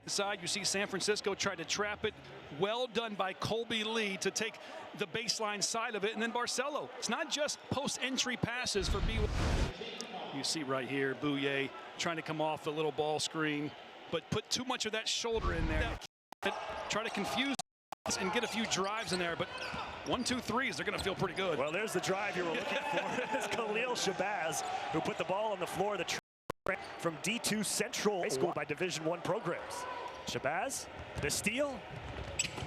Side, you see San Francisco try to trap it. Well done by Colby Lee to take the baseline side of it, and then Barcelo. It's not just post-entry passes for BYU. You see right here, Bouye trying to come off the little ball screen, but put too much of that shoulder in there. Try to confuse and get a few drives in there, but 1, 2, 3s, they're going to feel pretty good. Well, there's the drive you were looking for. It's Khalil Shabazz who put the ball on the floor. From D2 Central High School by Division I programs. Shabazz, the steal,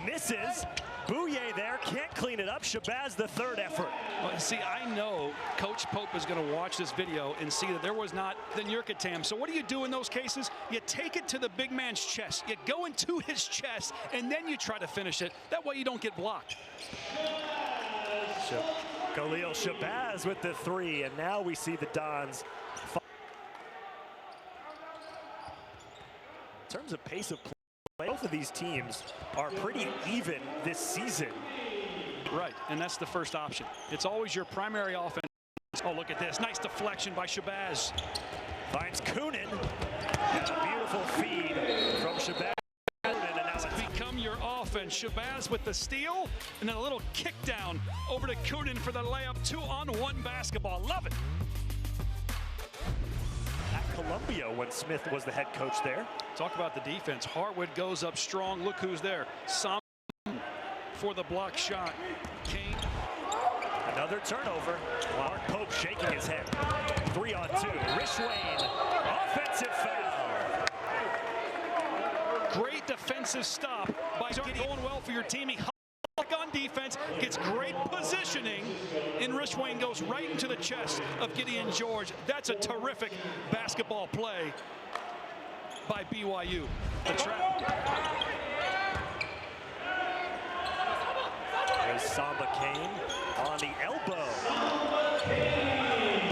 misses. Bouye there, can't clean it up. Shabazz, the third effort. Well, see, I know Coach Pope is going to watch this video and see that there was not the Nurkitam. So what do you do in those cases? You take it to the big man's chest. You go into his chest, and then you try to finish it. That way you don't get blocked. Khalil Shabazz with the three, and now we see the Dons. In terms of pace of play, both of these teams are pretty even this season. Right, and that's the first option. It's always your primary offense. Oh, look at this. Nice deflection by Shabazz. Finds Coonan. That's a beautiful feed from Shabazz. And now it's become your offense. Shabazz with the steal, and then a little kick down over to Coonan for the layup. 2-on-1 basketball. Love it. Columbia when Smith was the head coach there. Talk about the defense. Hartwood goes up strong. Look who's there. Som for the block shot. Kane. Another turnover. Mark Pope shaking his head. 3-on-2. Rishwain. Offensive foul. Great defensive stop by going well for your team. He on defense, gets great positioning, and Rishwain goes right into the chest of Gideon George. That's a terrific basketball play by BYU. The trap. There's Samba Kane on the elbow.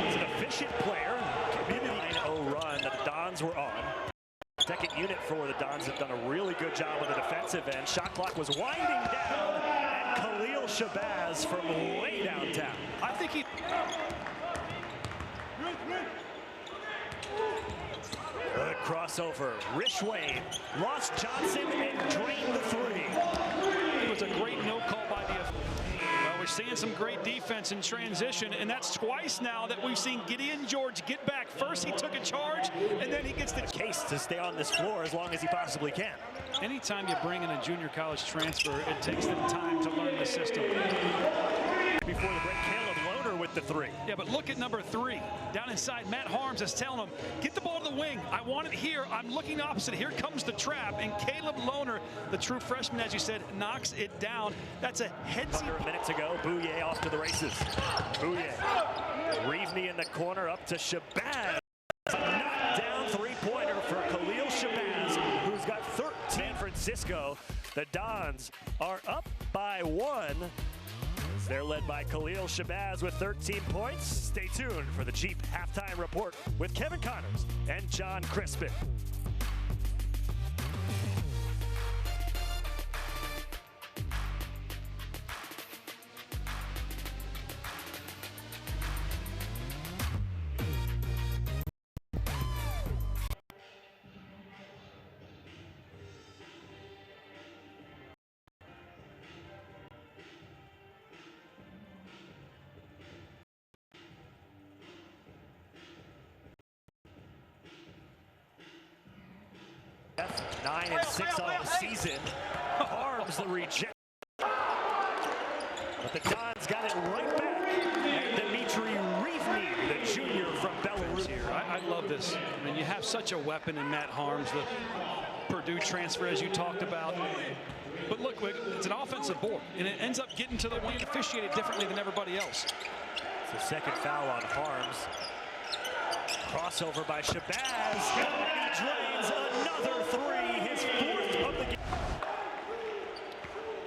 He's an efficient player. Community 9-0 run that the Dons were on. Second unit for the Dons have done a really good job on the defensive end. Shot clock was winding down, and Khalil Shabazz from way downtown. I think he... Good crossover. Rishwain lost Johnson and drained the three. It was a great no call by the... Well, we're seeing some great defense in transition, and that's twice now that we've seen Gideon George get back. First, he took a charge, and then he gets the case to stay on this floor as long as he possibly can. Anytime you bring in a junior college transfer, it takes them time to learn the system. Before the break, Caleb Lohner with the three. Yeah, but look at number 3. Down inside, Matt Harms is telling him, get the ball to the wing. I want it here. I'm looking opposite. Here comes the trap. And Caleb Lohner, the true freshman, as you said, knocks it down. That's a head. Under minutes ago, Bouye off to the races. Bouye. Reevney in the corner, up to Shabazz. Knocked down three-pointer for Khalil Shabazz, who's got 13. San Francisco, the Dons are up by 1. They're led by Khalil Shabazz with 13 points. Stay tuned for the Jeep halftime report with Kevin Connors and John Crispin. USF 9-6 on the season. Harms the reject. But the Dons got it right back. And Dimitri Reevney, the junior from Belarus. Here. I love this. I mean, you have such a weapon in Matt Harms, the Purdue transfer, as you talked about. But look, it's an offensive board, and it ends up getting to the wing, officiated differently than everybody else. It's the second foul on Harms. Crossover by Shabazz, and he drains another three, his 4th of the game.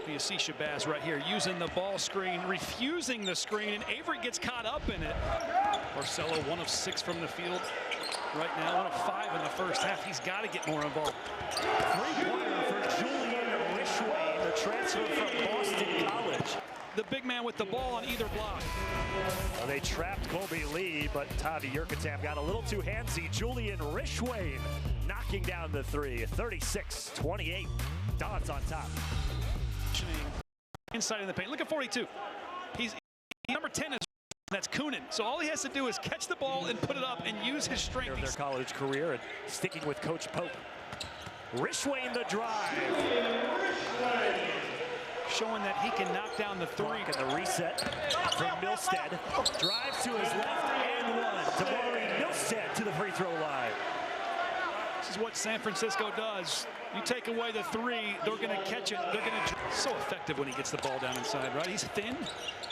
You see Shabazz right here using the ball screen, refusing the screen, and Avery gets caught up in it. Barcelo 1 of 6 from the field right now, 1 of 5 in the first half. He's got to get more involved. Three-pointer for Julian Rishwain, the transfer from Boston College. the big man with the ball on either block. Well, they trapped Colby Lee, but Tavi Yurkatam got a little too handsy. Julian Rishwain knocking down the three. 36-28. Dons on top. Inside in the paint. Look at 42. He's number 10 is that's Coonan. So all he has to do is catch the ball and put it up and use his strength. Of their college career and sticking with Coach Pope. Rishwain the drive. Showing that he can knock down the three. And the reset from Milstead. Drives to his left and one. Damari Milstead to the free throw line. This is what San Francisco does. You take away the three, they're going to catch it. They're going to so effective when he gets the ball down inside, right? He's thin,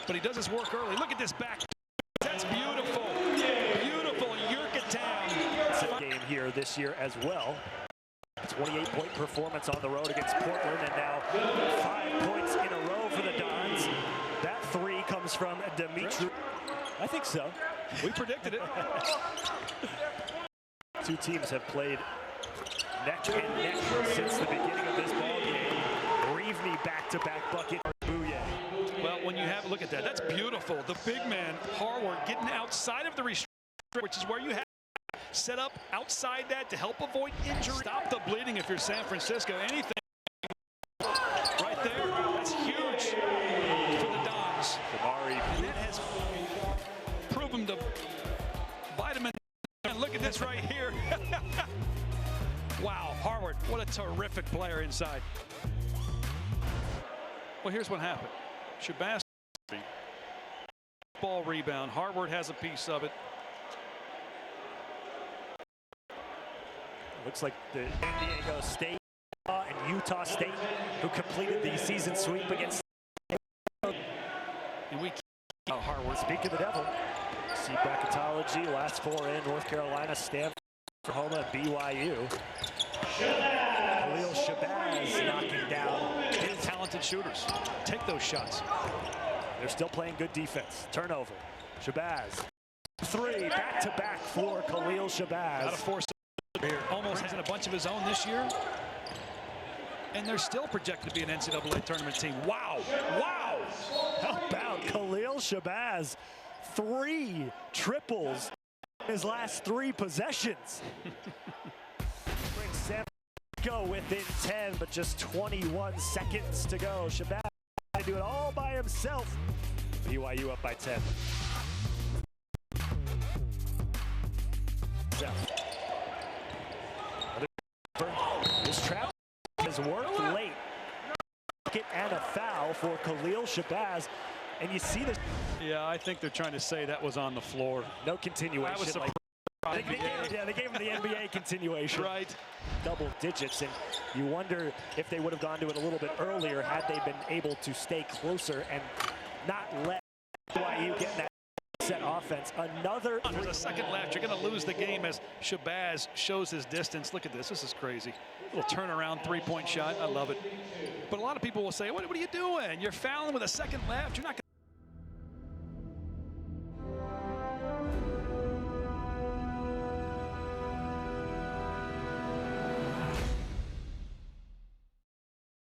but he does his work early. Look at this back. That's beautiful. Beautiful Yurkatam. It's a game here this year as well. 28-point performance on the road against Portland, and now 5 points in a row for the Dons. That three comes from Dimitri. I think so. We predicted it. Two teams have played neck and neck since the beginning of this ball game. Reevney back-to-back bucket. Booyah. Well, when you have look at that, that's beautiful. The big man, Harward, getting outside of the restriction, which is where you have set up outside that to help avoid injury. Stop the bleeding if you're San Francisco. Anything right there, that's huge for the Dons. And that has proven to vitamin. And look at this right here. Wow, Harward, what a terrific player inside. Well, here's what happened. Shabazz ball rebound. Harward has a piece of it. Looks like the San Diego State and Utah State who completed the season sweep against. And we Harward. Speak of the devil. See bracketology, last four in North Carolina, Stanford, Oklahoma, BYU. Khalil Shabazz knocking down his talented shooters. Take those shots. They're still playing good defense. Turnover. Shabazz. Three back-to-back for Khalil Shabazz. Got to force it here. Almost has a bunch of his own this year. And they're still projected to be an NCAA tournament team. Wow. Wow. How about Khalil Shabazz? 3 triples in his last 3 possessions. Brings San Francisco within 10, but just 21 seconds to go. Shabazz to do it all by himself. BYU up by 10. This trap has worked late. And a foul for Khalil Shabazz. And you see this. Yeah, I think they're trying to say that was on the floor. No continuation. That was they gave him the NBA continuation. Right. Double digits. And you wonder if they would have gone to it a little bit earlier had they been able to stay closer and not let BYU get that set offense. Another. There's a second left. You're going to lose the game as Shabazz shows his distance. Look at this. This is crazy. Little turnaround three-point shot. I love it. But a lot of people will say, what are you doing? You're fouling with a second left. You're not going to